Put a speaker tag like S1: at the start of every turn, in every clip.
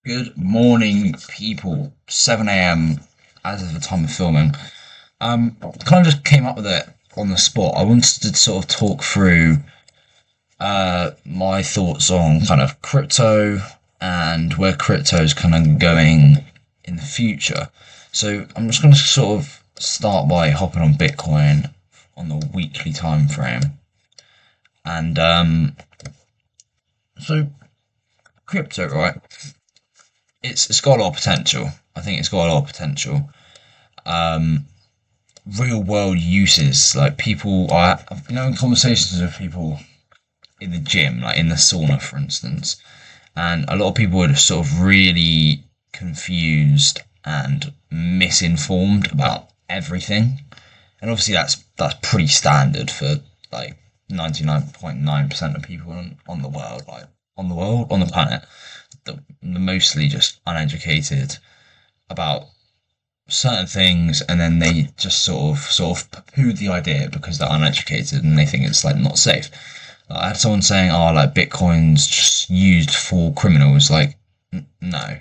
S1: Good morning, people. 7 a.m. as of the time of filming. Kind of just came up with it on the spot. I wanted to sort of talk through my thoughts on kind of crypto and where crypto is kind of going in the future. So I'm just going to sort of start by hopping on Bitcoin on the weekly time frame. And so crypto, right? It's got a lot of potential. I think it's got a lot of potential. Um, Real world uses, like I've been having conversations with people in the gym, like in the sauna, for instance, and a lot of people are just sort of really confused and misinformed about everything. And obviously that's pretty standard for like 99.9% of people on the world, like on the planet, they're mostly just uneducated about certain things, and then they just sort of poo the idea because they're uneducated and they think it's like not safe. I had someone saying, "Oh, like Bitcoin's just used for criminals." Like, no,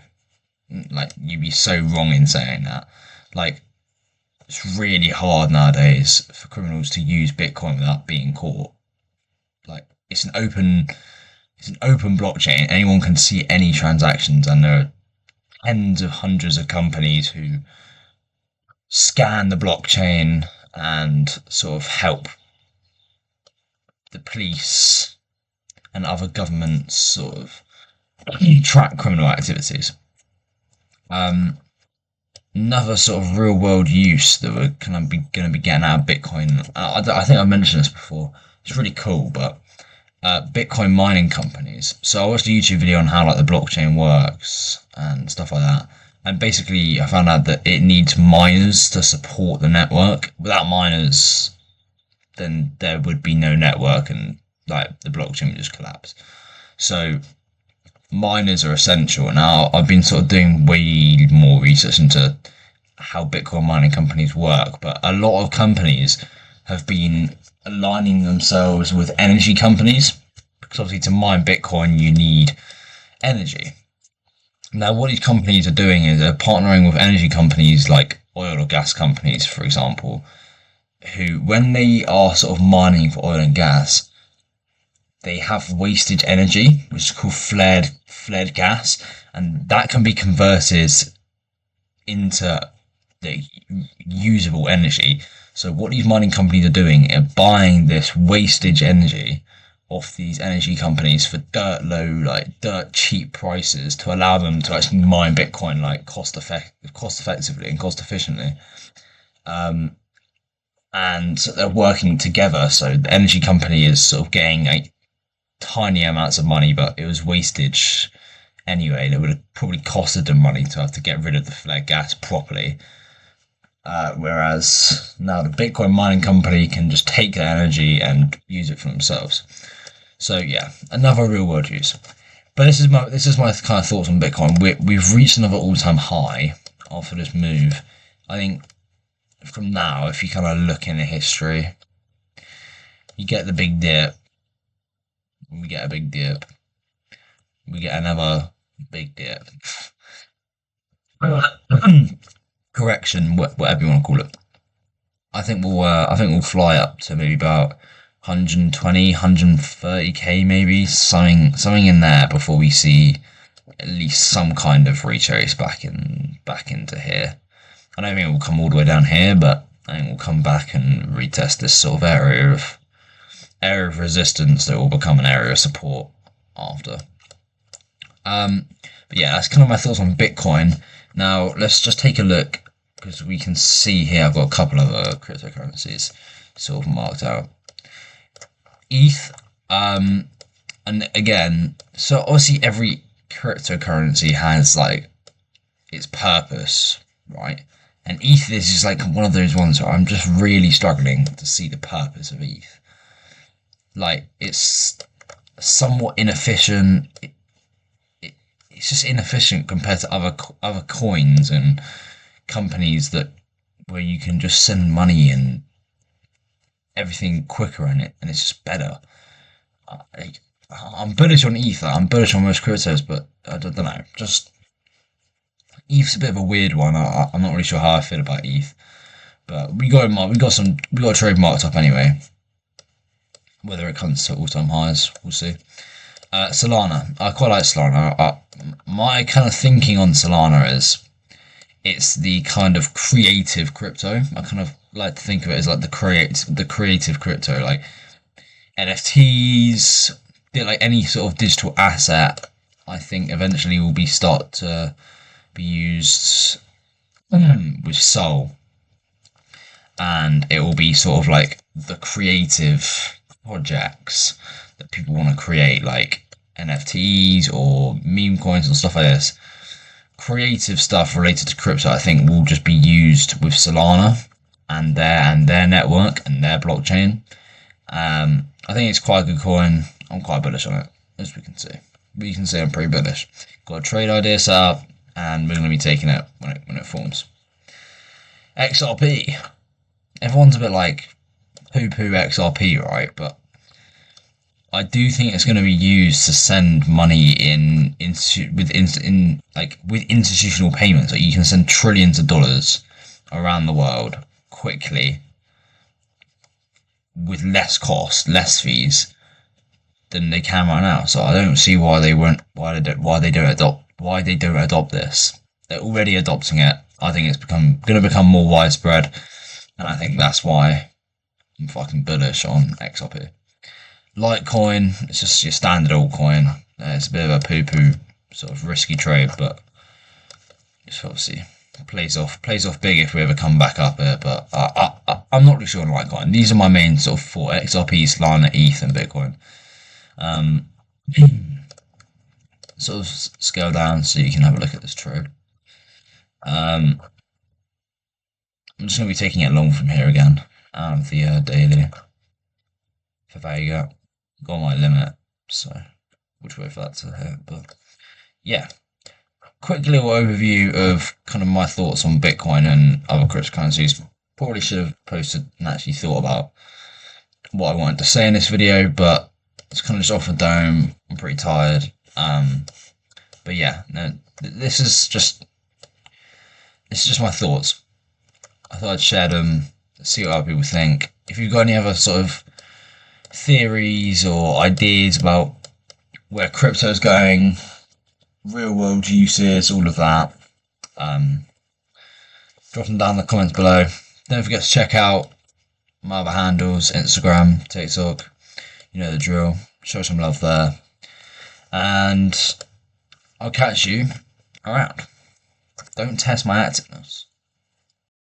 S1: like you'd be so wrong in saying that. Like, it's really hard nowadays for criminals to use Bitcoin without being caught. Like, it's an open blockchain. Anyone can see any transactions, and there are tens of hundreds of companies who scan the blockchain and sort of help the police and other governments sort of track criminal activities. Um, Another sort of real world use that we're going to be getting out of Bitcoin. I think I mentioned this before. It's really cool, but Bitcoin mining companies. So I watched a YouTube video on how like the blockchain works and stuff like that. And basically, I found out that it needs miners to support the network. Without miners, then there would be no network, and like the blockchain would just collapse. So miners are essential. Now I've been sort of doing way more research into how Bitcoin mining companies work, but a lot of companies have been aligning themselves with energy companies because obviously to mine Bitcoin you need energy. Now what these companies are doing is they're partnering with energy companies like oil or gas companies, for example, who when they are sort of mining for oil and gas, they have wastage energy, which is called flared gas, and that can be converted into the usable energy. So what these mining companies are doing are buying this wastage energy off these energy companies for dirt low, like dirt cheap prices to allow them to actually mine Bitcoin like cost effectively and cost efficiently. Um, and so they're working together. So the energy company is sort of getting like tiny amounts of money, but it was wastage anyway. That would have probably costed them money to have to get rid of the flare gas properly. Whereas now the Bitcoin mining company can just take that energy and use it for themselves. So yeah, another real world use. But this is my kind of thoughts on Bitcoin. We've reached another all time high after this move. I think from now, if you kind of look into history, you get the big dip. We get a big dip. We get another big dip. Correction, whatever you want to call it. I think we'll fly up to maybe about 120, 130k, maybe something in there before we see at least some kind of retrace back into here. I don't think it will come all the way down here, but I think we'll come back and retest this sort of area of resistance that will become an area of support after. But yeah, that's kind of my thoughts on Bitcoin. Now let's just take a look because we can see here I've got a couple of cryptocurrencies sort of marked out. ETH, and again, so obviously every cryptocurrency has like its purpose, right? And ETH is just like one of those ones where I'm just really struggling to see the purpose of ETH. Like it's somewhat inefficient. It's just inefficient compared to other coins and companies that where you can just send money and everything quicker in it, and it's just better. I, I'm bullish on Ether. I'm bullish on most cryptos, but I don't know. Just ETH's a bit of a weird one. I'm not really sure how I feel about ETH, but we got a trade marked up anyway. Whether it comes to all-time highs, we'll see. Solana, I quite like Solana. My kind of thinking on Solana is it's the kind of creative crypto. I kind of like to think of it as like the creative crypto, like NFTs, like any sort of digital asset. I think eventually will be start to be used with Sol, and it will be sort of like the creative projects that people want to create, like NFTs or meme coins and stuff like this. Creative stuff related to crypto, I think, will just be used with Solana and their network and their blockchain. I think it's quite a good coin. I'm quite bullish on it, as we can see. We can see I'm pretty bullish. Got a trade idea set up, and we're going to be taking it when it forms. XRP. Everyone's a bit like poo-poo XRP, right? But I do think it's going to be used to send money with institutional payments. Like you can send trillions of dollars around the world quickly with less cost, less fees than they can right now. So I don't see why they don't adopt this. They're already adopting it. I think it's going to become more widespread, and I think that's why I'm fucking bullish on XRP. Litecoin, it's just your standard altcoin. It's a bit of a poo-poo sort of risky trade, but it's obviously plays off big if we ever come back up here. But I'm not really sure on Litecoin. These are my main sort of four: XRP, Solana, ETH, and Bitcoin. Sort of scale down so you can have a look at this trade. I'm just going to be taking it long from here again out of the daily for Vega. Got my limit, so which way for that to hit. But yeah, quick little overview of kind of my thoughts on Bitcoin and other cryptocurrencies. Probably should have posted and actually thought about what I wanted to say in this video, but it's kind of just off the dome. I'm pretty tired. But yeah, no, this is just my thoughts. I thought I'd share them, see what other people think. If you've got any other sort of theories or ideas about where crypto is going, real world uses, all of that, drop them down in the comments below. Don't forget to check out my other handles, Instagram, TikTok, you know the drill. Show some love there, and I'll catch you around. Don't test my activeness.